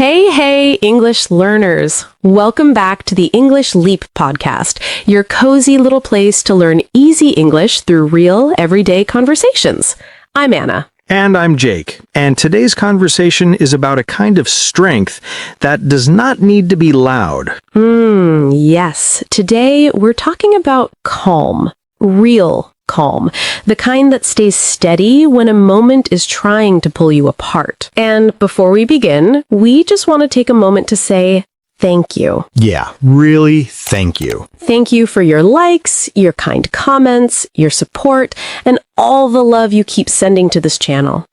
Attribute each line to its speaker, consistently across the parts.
Speaker 1: Hey, English learners. Welcome back to the English Leap podcast, your cozy little place to learn easy English through real, everyday conversations. I'm Anna.
Speaker 2: And I'm Jake. And today's conversation is about a kind of strength that does not need to be loud.
Speaker 1: Yes. Today we're talking about calm. Real calm. The kind that stays steady when a moment is trying to pull you apart. And before we begin, we just want to take a moment to say thank you.
Speaker 2: Yeah, really, thank you.
Speaker 1: Thank you for your likes, your kind comments, your support, and all the love you keep sending to this channel.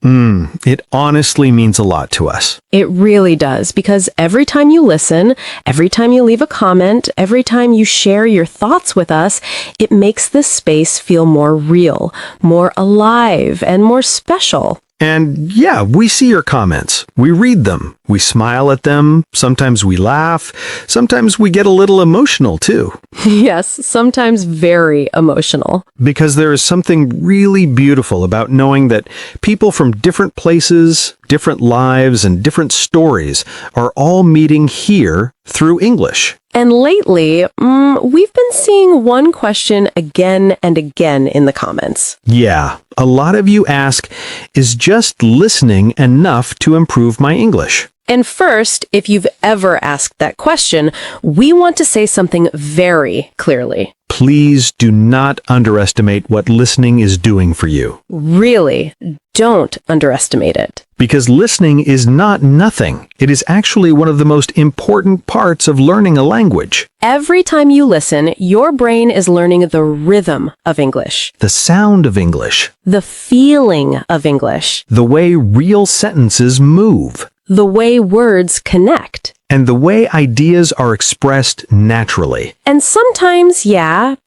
Speaker 2: It honestly means a lot to us.
Speaker 1: It really does, because every time you listen, every time you leave a comment, every time you share your thoughts with us, it makes this space feel more real, more alive, and more special.
Speaker 2: And yeah, we see your comments. We read them. We smile at them. Sometimes we laugh. Sometimes we get a little emotional too.
Speaker 1: Yes, sometimes very emotional.
Speaker 2: Because there is something really beautiful about knowing that people from different places, different lives, and different stories are all meeting here through English.
Speaker 1: And lately, we've been seeing one question again and again in the comments.
Speaker 2: Yeah, a lot of you ask, is just listening enough to improve my English?
Speaker 1: And first, if you've ever asked that question, we want to say something very clearly.
Speaker 2: Please do not underestimate what listening is doing for you.
Speaker 1: Really, don't underestimate it.
Speaker 2: Because listening is not nothing. It is actually one of the most important parts of learning a language.
Speaker 1: Every time you listen, your brain is learning the rhythm of English,
Speaker 2: The sound of English.
Speaker 1: the feeling of English,
Speaker 2: The way real sentences move.
Speaker 1: the way words connect.
Speaker 2: And the way ideas are expressed naturally.
Speaker 1: And sometimes,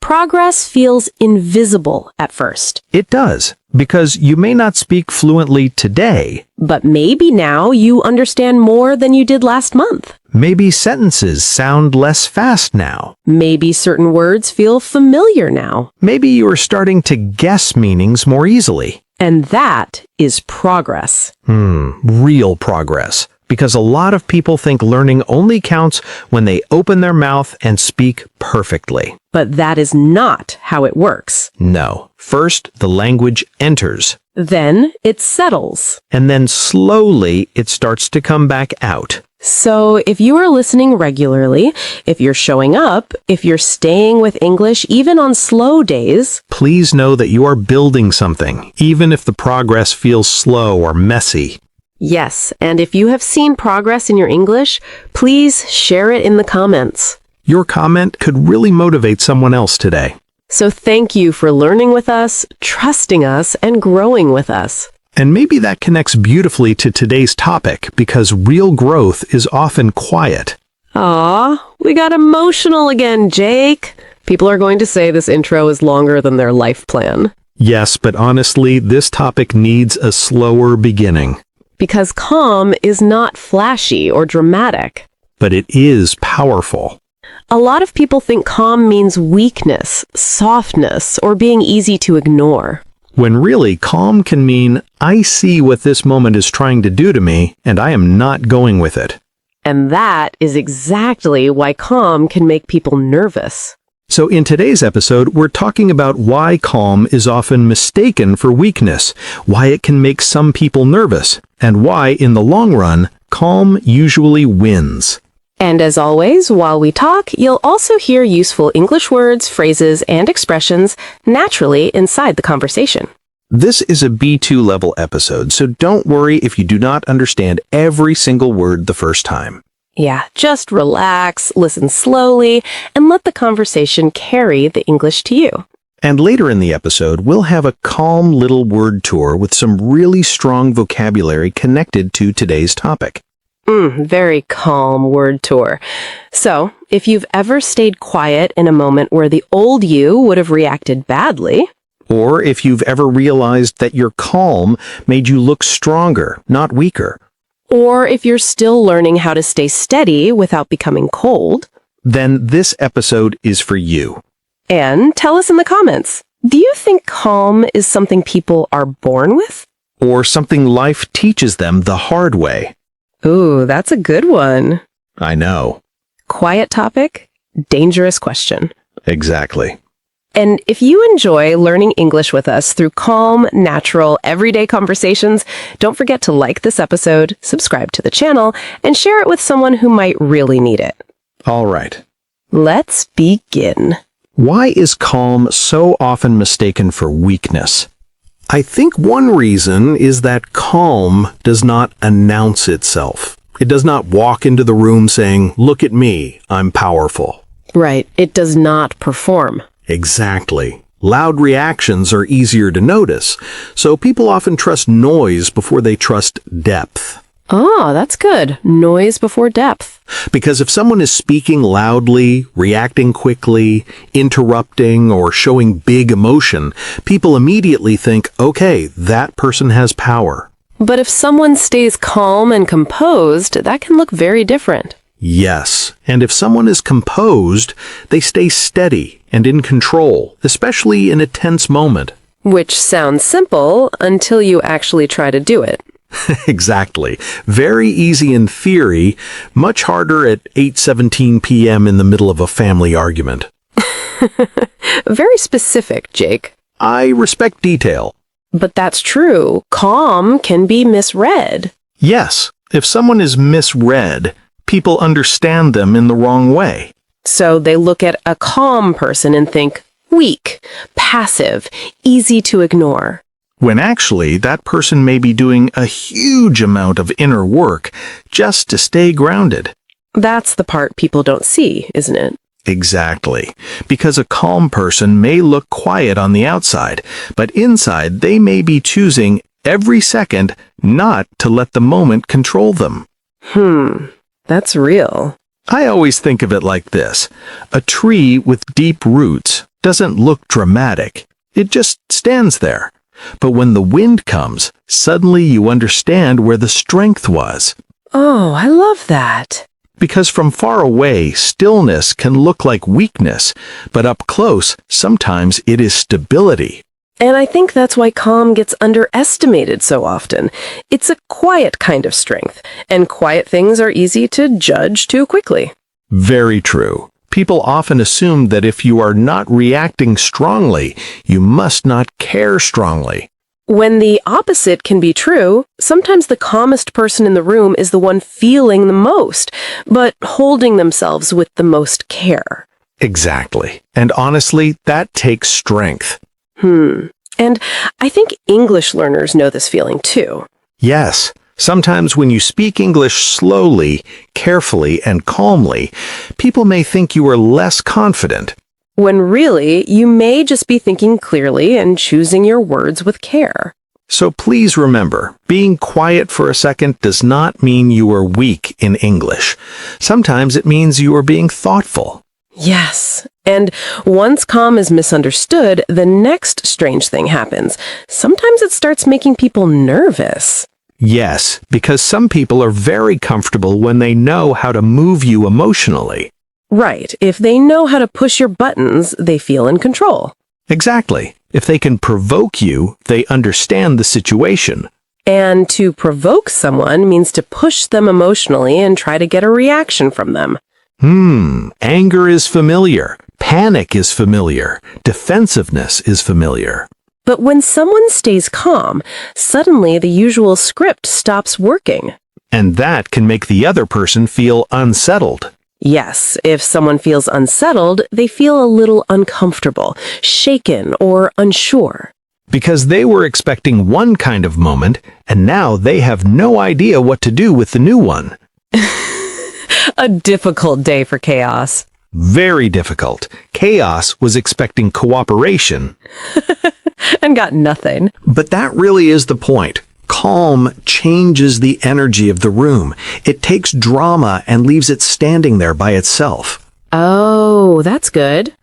Speaker 1: progress feels invisible at first.
Speaker 2: It does, because you may not speak fluently today.
Speaker 1: But maybe now you understand more than you did last month.
Speaker 2: Maybe sentences sound less fast now.
Speaker 1: Maybe certain words feel familiar now.
Speaker 2: Maybe you are starting to guess meanings more easily.
Speaker 1: And that is progress.
Speaker 2: Real progress. Because a lot of people think learning only counts when they open their mouth and speak perfectly.
Speaker 1: But that is not how it works.
Speaker 2: No. First, the language enters.
Speaker 1: Then it settles.
Speaker 2: And then slowly it starts to come back out.
Speaker 1: So if you are listening regularly, if you're showing up, if you're staying with English even on slow days,
Speaker 2: Please know that you are building something, even if the progress feels slow or messy.
Speaker 1: yes, and if you have seen progress in your English, please share it in the comments.
Speaker 2: Your comment could really motivate someone else today.
Speaker 1: So thank you for learning with us, trusting us, and growing with us.
Speaker 2: And maybe that connects beautifully to today's topic, because real growth is often quiet.
Speaker 1: Aw, we got emotional again, Jake. People are going to say this intro is longer than their life plan.
Speaker 2: Yes, but honestly, this topic needs a slower beginning.
Speaker 1: Because calm is not flashy or dramatic.
Speaker 2: But it is powerful.
Speaker 1: A lot of people think calm means weakness, softness, or being easy to ignore.
Speaker 2: When really, calm can mean, I see what this moment is trying to do to me, and I am not going with it.
Speaker 1: And that is exactly why calm can make people nervous.
Speaker 2: So in today's episode, we're talking about why calm is often mistaken for weakness, why it can make some people nervous, and why, in the long run, calm usually wins.
Speaker 1: And as always, while we talk, you'll also hear useful English words, phrases, and expressions naturally inside the conversation.
Speaker 2: This is a B2 level episode, so don't worry if you do not understand every single word the first time.
Speaker 1: Yeah, just relax, listen slowly, and let the conversation carry the English to you.
Speaker 2: And later in the episode, we'll have a calm little word tour with some really strong vocabulary connected to today's topic.
Speaker 1: Very calm word tour. So, if you've ever stayed quiet in a moment where the old you would have reacted badly,
Speaker 2: Or if you've ever realized that your calm made you look stronger, not weaker,
Speaker 1: or if you're still learning how to stay steady without becoming cold,
Speaker 2: then this episode is for you.
Speaker 1: and tell us in the comments, do you think calm is something people are born with?
Speaker 2: Or something life teaches them the hard way.
Speaker 1: Ooh, that's a good one.
Speaker 2: I know.
Speaker 1: Quiet topic, dangerous question.
Speaker 2: Exactly.
Speaker 1: And if you enjoy learning English with us through calm, natural, everyday conversations, don't forget to like this episode, subscribe to the channel, and share it with someone who might really need it.
Speaker 2: All right.
Speaker 1: Let's begin.
Speaker 2: Why is calm so often mistaken for weakness? I think one reason is that calm does not announce itself. It does not walk into the room saying, "Look at me, I'm powerful."
Speaker 1: Right, it does not perform.
Speaker 2: Exactly. Loud reactions are easier to notice, so people often trust noise before they trust depth.
Speaker 1: Oh, that's good. Noise before depth.
Speaker 2: Because if someone is speaking loudly, reacting quickly, interrupting, or showing big emotion, people immediately think, okay, that person has power.
Speaker 1: But if someone stays calm and composed, that can look very different.
Speaker 2: Yes, and if someone is composed, they stay steady and in control, especially in a tense moment.
Speaker 1: Which sounds simple until you actually try to do it.
Speaker 2: Exactly. Very easy in theory, much harder at 8:17 p.m. in the middle of a family argument.
Speaker 1: Very specific, Jake.
Speaker 2: I respect detail.
Speaker 1: But that's true. Calm can be misread.
Speaker 2: Yes, if someone is misread, people understand them in the wrong way.
Speaker 1: So they look at a calm person and think, weak, passive, easy to ignore.
Speaker 2: When actually, that person may be doing a huge amount of inner work just to stay grounded.
Speaker 1: That's the part people don't see, isn't it?
Speaker 2: Exactly. Because a calm person may look quiet on the outside, but inside they may be choosing every second not to let the moment control them.
Speaker 1: That's real.
Speaker 2: I always think of it like this. A tree with deep roots doesn't look dramatic. It just stands there. But when the wind comes, suddenly you understand where the strength was.
Speaker 1: Oh, I love that.
Speaker 2: Because from far away, stillness can look like weakness, but up close, sometimes it is stability.
Speaker 1: And I think that's why calm gets underestimated so often. It's a quiet kind of strength, and quiet things are easy to judge too quickly.
Speaker 2: Very true. People often assume that if you are not reacting strongly, you must not care strongly.
Speaker 1: When the opposite can be true, sometimes the calmest person in the room is the one feeling the most, but holding themselves with the most care.
Speaker 2: Exactly. And honestly, that takes strength.
Speaker 1: And I think English learners know this feeling too.
Speaker 2: Yes. Sometimes when you speak English slowly, carefully, and calmly, people may think you are less confident.
Speaker 1: When really, you may just be thinking clearly and choosing your words with care.
Speaker 2: So please remember, being quiet for a second does not mean you are weak in English. Sometimes it means you are being thoughtful.
Speaker 1: Yes. And once calm is misunderstood, the next strange thing happens. Sometimes it starts making people nervous.
Speaker 2: Yes, because some people are very comfortable when they know how to move you emotionally.
Speaker 1: Right. If they know how to push your buttons, they feel in control.
Speaker 2: Exactly. If they can provoke you, they understand the situation.
Speaker 1: And to provoke someone means to push them emotionally and try to get a reaction from them.
Speaker 2: Anger is familiar. Panic is familiar. Defensiveness is familiar.
Speaker 1: But when someone stays calm, suddenly the usual script stops working.
Speaker 2: And that can make the other person feel unsettled.
Speaker 1: Yes, if someone feels unsettled, they feel a little uncomfortable, shaken, or unsure.
Speaker 2: Because they were expecting one kind of moment, and now they have no idea what to do with the new one.
Speaker 1: A difficult day for chaos.
Speaker 2: Very difficult. Chaos was expecting cooperation.
Speaker 1: And got nothing.
Speaker 2: But that really is the point. Calm changes the energy of the room. It takes drama and leaves it standing there by itself.
Speaker 1: Oh, that's good.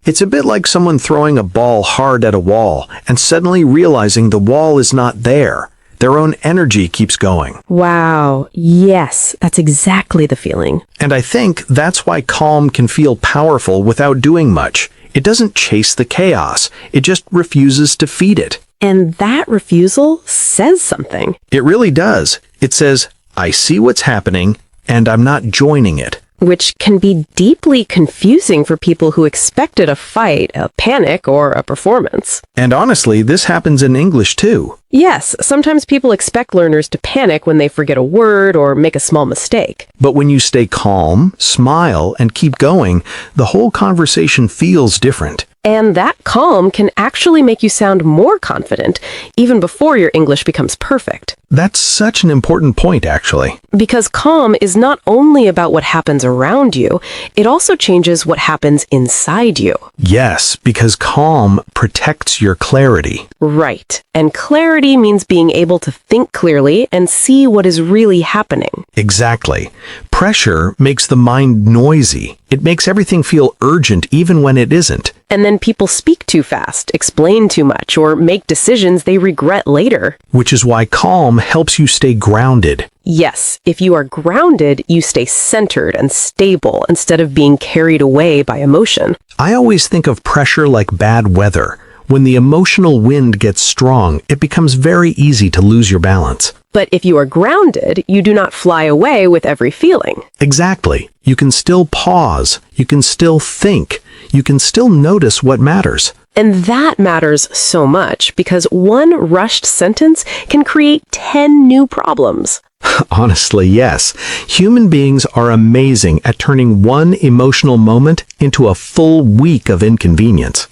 Speaker 2: It's a bit like someone throwing a ball hard at a wall and suddenly realizing the wall is not there. Their own energy keeps going.
Speaker 1: Wow. Yes, that's exactly the feeling.
Speaker 2: And I think that's why calm can feel powerful without doing much. It doesn't chase the chaos. It just refuses to feed it.
Speaker 1: And that refusal says something.
Speaker 2: It really does. It says, I see what's happening, and I'm not joining it.
Speaker 1: Which can be deeply confusing for people who expected a fight, a panic, or a performance.
Speaker 2: And honestly, this happens in English too.
Speaker 1: Yes, sometimes people expect learners to panic when they forget a word or make a small mistake.
Speaker 2: But when you stay calm, smile, and keep going, the whole conversation feels different.
Speaker 1: And that calm can actually make you sound more confident, even before your English becomes perfect.
Speaker 2: That's such an important point, actually.
Speaker 1: Because calm is not only about what happens around you, it also changes what happens inside you.
Speaker 2: Yes, because calm protects your clarity.
Speaker 1: Right. And clarity means being able to think clearly and see what is really happening.
Speaker 2: Exactly. Pressure makes the mind noisy. It makes everything feel urgent even when it isn't.
Speaker 1: And then people speak too fast, explain too much, or make decisions they regret later.
Speaker 2: Which is why calm helps you stay grounded.
Speaker 1: Yes, if you are grounded, you stay centered and stable instead of being carried away by emotion.
Speaker 2: I always think of pressure like bad weather. When the emotional wind gets strong, it becomes very easy to lose your balance.
Speaker 1: But if you are grounded, you do not fly away with every feeling.
Speaker 2: Exactly. You can still pause. You can still think. You can still notice what matters.
Speaker 1: And that matters so much because one rushed sentence can create 10 new problems.
Speaker 2: Honestly, yes. Human beings are amazing at turning one emotional moment into a full week of inconvenience.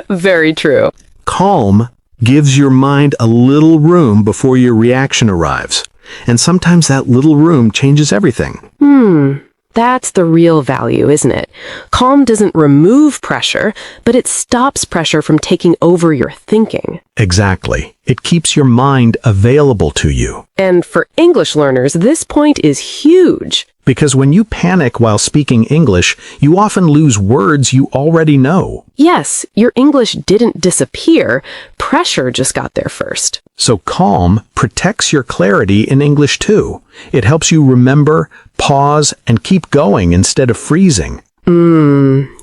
Speaker 1: Very true.
Speaker 2: Calm gives your mind a little room before your reaction arrives. And sometimes that little room changes everything.
Speaker 1: That's the real value, isn't it? Calm doesn't remove pressure, but it stops pressure from taking over your thinking.
Speaker 2: Exactly. It keeps your mind available to you.
Speaker 1: And for English learners, this point is huge.
Speaker 2: Because when you panic while speaking English, you often lose words you already know.
Speaker 1: Yes, your English didn't disappear. Pressure just got there first.
Speaker 2: So calm protects your clarity in English too. It helps you remember, pause, and keep going instead of freezing.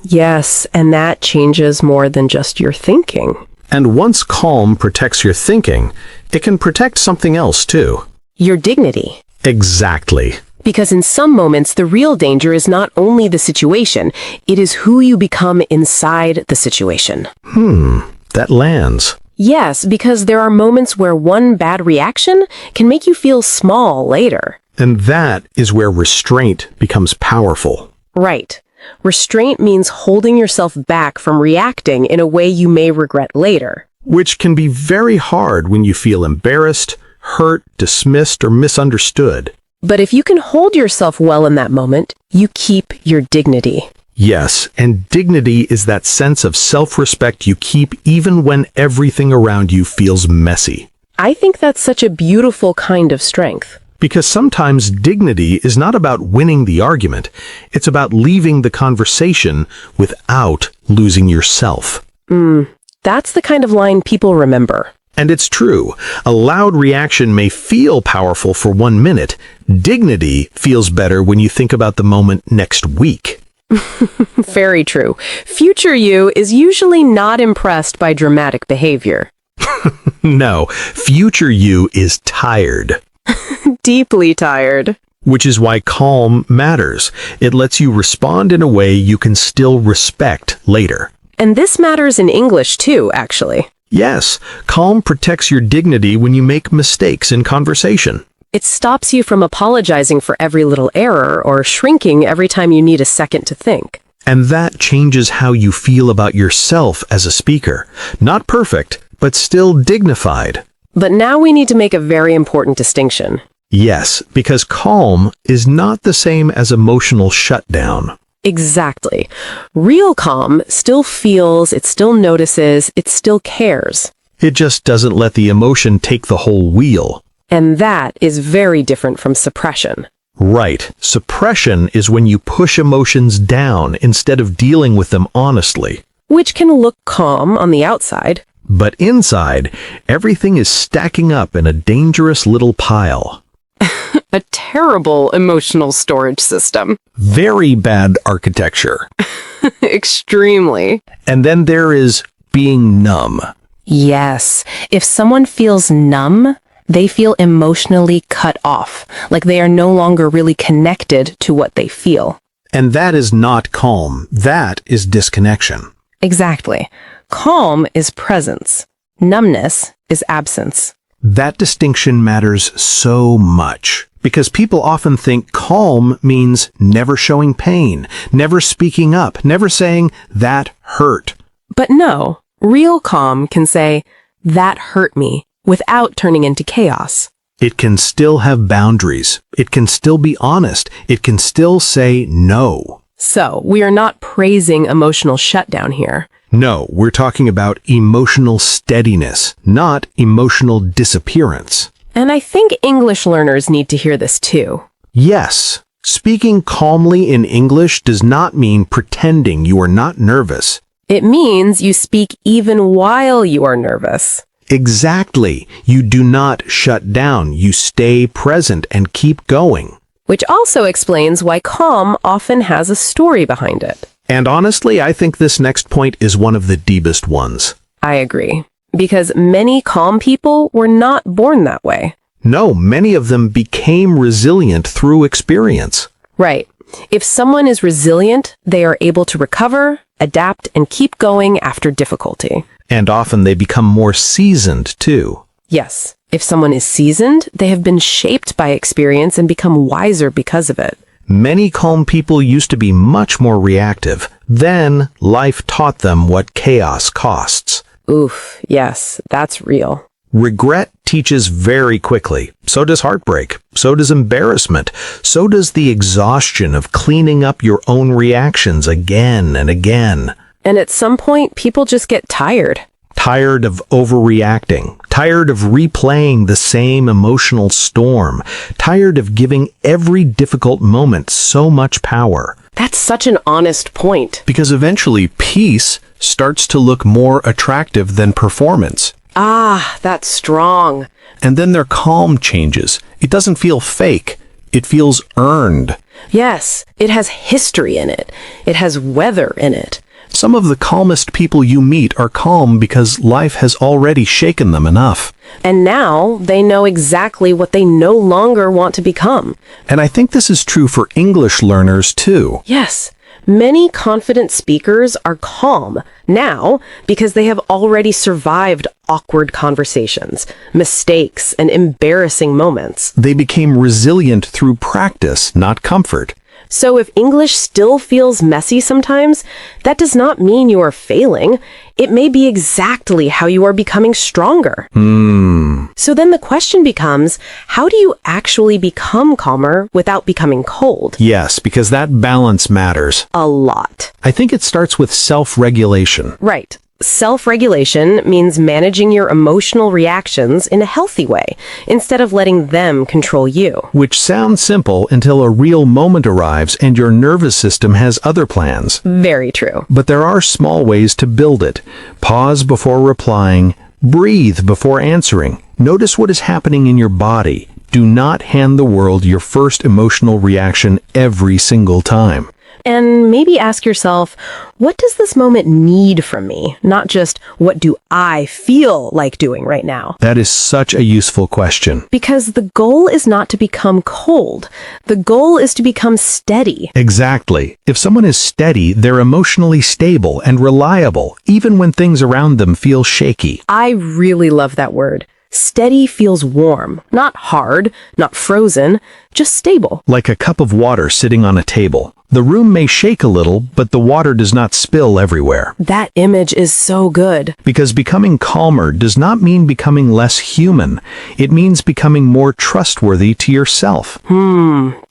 Speaker 1: Yes, and that changes more than just your thinking.
Speaker 2: And once calm protects your thinking, it can protect something else too.
Speaker 1: Your dignity.
Speaker 2: Exactly.
Speaker 1: Because in some moments, the real danger is not only the situation, it is who you become inside the situation.
Speaker 2: That lands.
Speaker 1: Yes, because there are moments where one bad reaction can make you feel small later.
Speaker 2: And that is where restraint becomes powerful.
Speaker 1: Right. Restraint means holding yourself back from reacting in a way you may regret later.
Speaker 2: Which can be very hard when you feel embarrassed, hurt, dismissed, or misunderstood.
Speaker 1: But if you can hold yourself well in that moment, you keep your dignity.
Speaker 2: Yes, and dignity is that sense of self-respect you keep even when everything around you feels messy.
Speaker 1: I think that's such a beautiful kind of strength.
Speaker 2: Because sometimes dignity is not about winning the argument, it's about leaving the conversation without losing yourself.
Speaker 1: That's the kind of line people remember.
Speaker 2: And it's true. A loud reaction may feel powerful for 1 minute. Dignity feels better when you think about the moment next week.
Speaker 1: Very true. Future you is usually not impressed by dramatic behavior.
Speaker 2: No, future you is tired.
Speaker 1: Deeply tired.
Speaker 2: Which is why calm matters. It lets you respond in a way you can still respect later.
Speaker 1: And this matters in English too, actually.
Speaker 2: Yes, calm protects your dignity when you make mistakes in conversation.
Speaker 1: It stops you from apologizing for every little error or shrinking every time you need a second to think.
Speaker 2: And that changes how you feel about yourself as a speaker. Not perfect, but still dignified.
Speaker 1: But now we need to make a very important distinction.
Speaker 2: Yes, because calm is not the same as emotional shutdown.
Speaker 1: Exactly. Real calm still feels, it still notices, it still cares.
Speaker 2: It just doesn't let the emotion take the whole wheel.
Speaker 1: And that is very different from suppression.
Speaker 2: Right. Suppression is when you push emotions down instead of dealing with them honestly.
Speaker 1: Which can look calm on the outside.
Speaker 2: But inside, everything is stacking up in a dangerous little pile.
Speaker 1: A terrible emotional storage system.
Speaker 2: Very bad architecture.
Speaker 1: Extremely.
Speaker 2: And then there is being numb.
Speaker 1: Yes. If someone feels numb, They feel emotionally cut off, like they are no longer really connected to what they feel.
Speaker 2: And that is not calm. That is disconnection.
Speaker 1: Exactly. Calm is presence. Numbness is absence.
Speaker 2: That distinction matters so much because people often think calm means never showing pain, never speaking up, never saying, "That hurt."
Speaker 1: But no, real calm can say, "That hurt me," without turning into chaos.
Speaker 2: It can still have boundaries. It can still be honest. It can still say no.
Speaker 1: So, we are not praising emotional shutdown here.
Speaker 2: No, we're talking about emotional steadiness, not emotional disappearance.
Speaker 1: And I think English learners need to hear this too.
Speaker 2: Yes, speaking calmly in English does not mean pretending you are not nervous.
Speaker 1: It means you speak even while you are nervous.
Speaker 2: Exactly. You do not shut down. You stay present and keep going.
Speaker 1: Which also explains why calm often has a story behind it.
Speaker 2: And honestly, I think this next point is one of the deepest ones.
Speaker 1: I agree. Because many calm people were not born that way.
Speaker 2: No, many of them became resilient through experience.
Speaker 1: Right. If someone is resilient, they are able to recover, adapt, and keep going after difficulty.
Speaker 2: And often they become more seasoned, too.
Speaker 1: Yes. If someone is seasoned, they have been shaped by experience and become wiser because of it.
Speaker 2: Many calm people used to be much more reactive. Then, life taught them what chaos costs.
Speaker 1: Oof, yes, that's real.
Speaker 2: Regret teaches very quickly. So does heartbreak. So does embarrassment. So does the exhaustion of cleaning up your own reactions again and again.
Speaker 1: And at some point, people just get tired.
Speaker 2: Tired of overreacting. Tired of replaying the same emotional storm. Tired of giving every difficult moment so much power.
Speaker 1: That's such an honest point.
Speaker 2: Because eventually, peace starts to look more attractive than performance.
Speaker 1: Ah, that's strong.
Speaker 2: And then their calm changes. It doesn't feel fake. It feels earned.
Speaker 1: Yes, it has history in it. It has weather in it.
Speaker 2: Some of the calmest people you meet are calm because life has already shaken them enough.
Speaker 1: And now they know exactly what they no longer want to become.
Speaker 2: And I think this is true for English learners too.
Speaker 1: Yes, many confident speakers are calm now because they have already survived awkward conversations, mistakes, and embarrassing moments.
Speaker 2: They became resilient through practice, not comfort.
Speaker 1: So if English still feels messy sometimes, that does not mean you are failing. It may be exactly how you are becoming stronger. So then the question becomes, how do you actually become calmer without becoming cold?
Speaker 2: Yes, because that balance matters.
Speaker 1: A lot.
Speaker 2: I think it starts with self-regulation.
Speaker 1: Right. Self-regulation means managing your emotional reactions in a healthy way, instead of letting them control you.
Speaker 2: Which sounds simple until a real moment arrives and your nervous system has other plans.
Speaker 1: Very true.
Speaker 2: But there are small ways to build it. Pause before replying. Breathe before answering. Notice what is happening in your body. Do not hand the world your first emotional reaction every single time.
Speaker 1: And maybe ask yourself, what does this moment need from me? Not just, what do I feel like doing right now?
Speaker 2: That is such a useful question.
Speaker 1: Because the goal is not to become cold. The goal is to become steady.
Speaker 2: Exactly. If someone is steady, they're emotionally stable and reliable, even when things around them feel shaky.
Speaker 1: I really love that word. Steady feels warm, not hard, not frozen, just stable.
Speaker 2: Like a cup of water sitting on a table. The room may shake a little, but the water does not spill everywhere.
Speaker 1: That image is so good.
Speaker 2: Because becoming calmer does not mean becoming less human. It means becoming more trustworthy to yourself.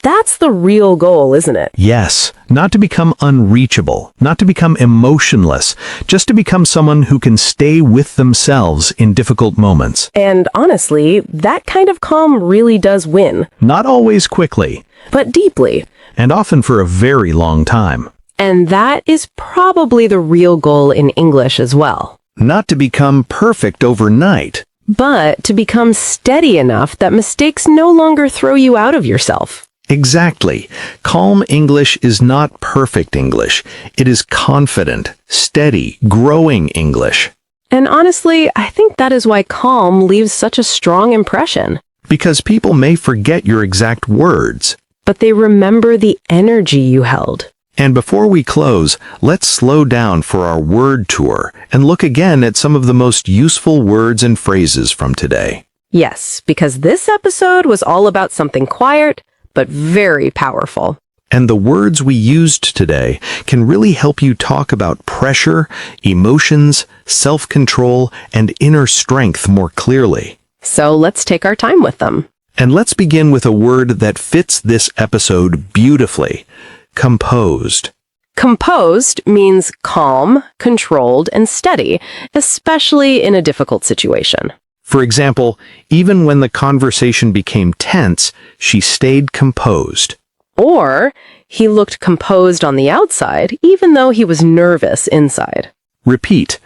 Speaker 1: That's the real goal, isn't it?
Speaker 2: Yes, not to become unreachable, not to become emotionless, just to become someone who can stay with themselves in difficult moments.
Speaker 1: And honestly, that kind of calm really does win.
Speaker 2: Not always quickly,
Speaker 1: but deeply.
Speaker 2: And often for a very long time.
Speaker 1: And that is probably the real goal in English as well.
Speaker 2: Not to become perfect overnight,
Speaker 1: but to become steady enough that mistakes no longer throw you out of yourself.
Speaker 2: Exactly. Calm English is not perfect English. It is confident, steady, growing English.
Speaker 1: And honestly, I think that is why calm leaves such a strong impression.
Speaker 2: Because people may forget your exact words.
Speaker 1: But they remember the energy you held.
Speaker 2: And before we close, let's slow down for our word tour and look again at some of the most useful words and phrases from today.
Speaker 1: Yes, because this episode was all about something quiet, but very powerful.
Speaker 2: And the words we used today can really help you talk about pressure, emotions, self-control, and inner strength more clearly.
Speaker 1: So let's take our time with them.
Speaker 2: And let's begin with a word that fits this episode beautifully. Composed.
Speaker 1: Composed means calm, controlled, and steady, especially in a difficult situation.
Speaker 2: For example, even when the conversation became tense, she stayed composed.
Speaker 1: Or, he looked composed on the outside, even though he was nervous inside.
Speaker 2: Repeat.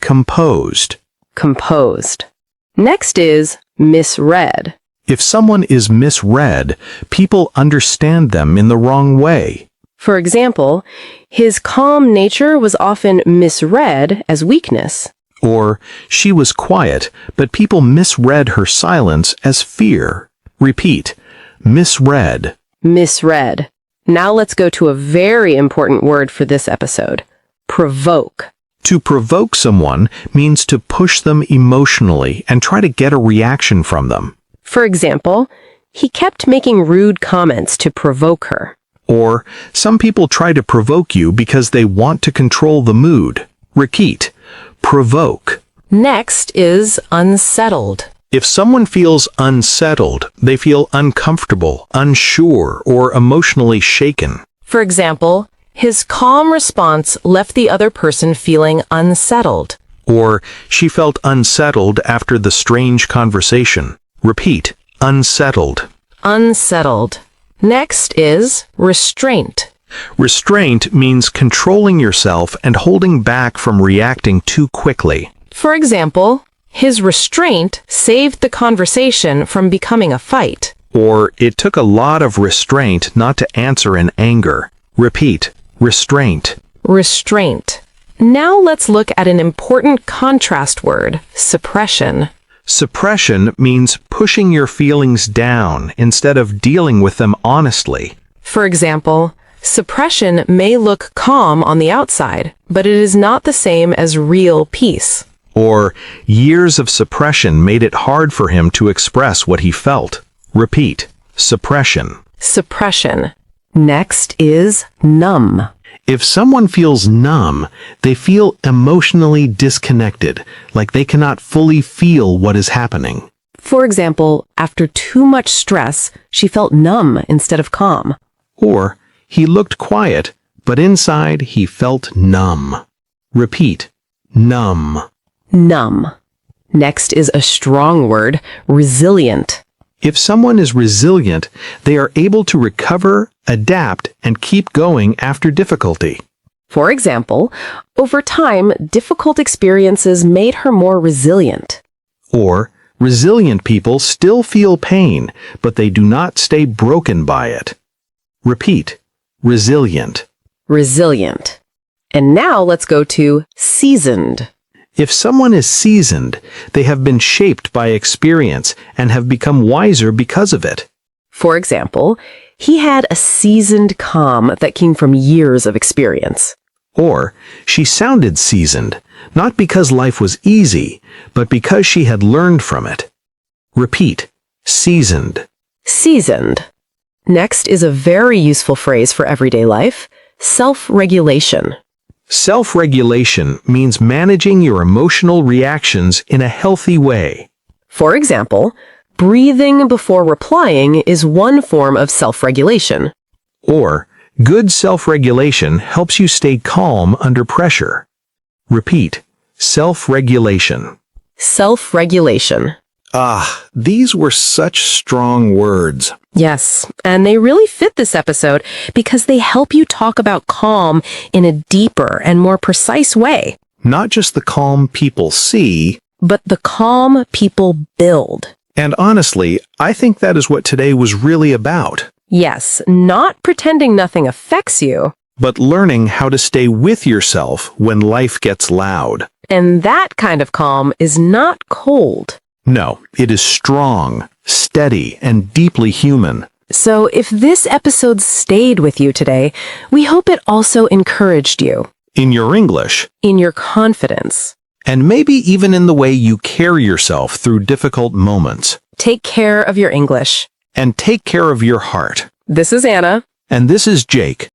Speaker 2: Composed.
Speaker 1: Composed. Next is misread.
Speaker 2: If someone is misread, people understand them in the wrong way.
Speaker 1: For example, his calm nature was often misread as weakness.
Speaker 2: Or, she was quiet, but people misread her silence as fear. Repeat. Misread.
Speaker 1: Misread. Now let's go to a very important word for this episode. Provoke.
Speaker 2: To provoke someone means to push them emotionally and try to get a reaction from them.
Speaker 1: For example, he kept making rude comments to provoke her.
Speaker 2: Or, some people try to provoke you because they want to control the mood. Repeat. Provoke.
Speaker 1: Next is unsettled.
Speaker 2: If someone feels unsettled, they feel uncomfortable, unsure, or emotionally shaken.
Speaker 1: For example, his calm response left the other person feeling unsettled.
Speaker 2: Or, she felt unsettled after the strange conversation. Repeat. Unsettled.
Speaker 1: Unsettled. Next is restraint.
Speaker 2: Restraint means controlling yourself and holding back from reacting too quickly.
Speaker 1: For example, his restraint saved the conversation from becoming a fight.
Speaker 2: Or, it took a lot of restraint not to answer in anger. Repeat. Restraint.
Speaker 1: Restraint. Now let's look at an important contrast word, suppression.
Speaker 2: Suppression means pushing your feelings down instead of dealing with them honestly.
Speaker 1: For example, suppression may look calm on the outside, but it is not the same as real peace.
Speaker 2: Or, years of suppression made it hard for him to express what he felt. Repeat. Suppression.
Speaker 1: Suppression. Next is numb.
Speaker 2: If someone feels numb, they feel emotionally disconnected, like they cannot fully feel what is happening.
Speaker 1: For example, after too much stress, she felt numb instead of calm.
Speaker 2: Or, he looked quiet, but inside he felt numb. Repeat. Numb.
Speaker 1: Numb. Next is a strong word, resilient.
Speaker 2: If someone is resilient, they are able to recover, adapt, and keep going after difficulty.
Speaker 1: For example, over time, difficult experiences made her more resilient.
Speaker 2: Or, resilient people still feel pain, but they do not stay broken by it. Repeat. Resilient.
Speaker 1: Resilient. And now let's go to seasoned.
Speaker 2: If someone is seasoned, they have been shaped by experience and have become wiser because of it.
Speaker 1: For example, he had a seasoned calm that came from years of experience.
Speaker 2: Or, she sounded seasoned, not because life was easy, but because she had learned from it. Repeat. Seasoned.
Speaker 1: Seasoned. Next is a very useful phrase for everyday life, self-regulation.
Speaker 2: Self-regulation means managing your emotional reactions in a healthy way.
Speaker 1: For example, breathing before replying is one form of self-regulation.
Speaker 2: Or, good self-regulation helps you stay calm under pressure. Repeat. Self-regulation.
Speaker 1: Self-regulation.
Speaker 2: These were such strong words.
Speaker 1: Yes, and they really fit this episode because they help you talk about calm in a deeper and more precise way.
Speaker 2: Not just the calm people see,
Speaker 1: but the calm people build.
Speaker 2: And honestly, I think that is what today was really about.
Speaker 1: Yes, not pretending nothing affects you,
Speaker 2: but learning how to stay with yourself when life gets loud.
Speaker 1: And that kind of calm is not cold.
Speaker 2: No, it is strong, steady, and deeply human.
Speaker 1: So if this episode stayed with you today, we hope it also encouraged you.
Speaker 2: In your English,
Speaker 1: In your confidence.
Speaker 2: and maybe even in the way you carry yourself through difficult moments.
Speaker 1: Take care of your English.
Speaker 2: And take care of your heart.
Speaker 1: This is Anna.
Speaker 2: And this is Jake.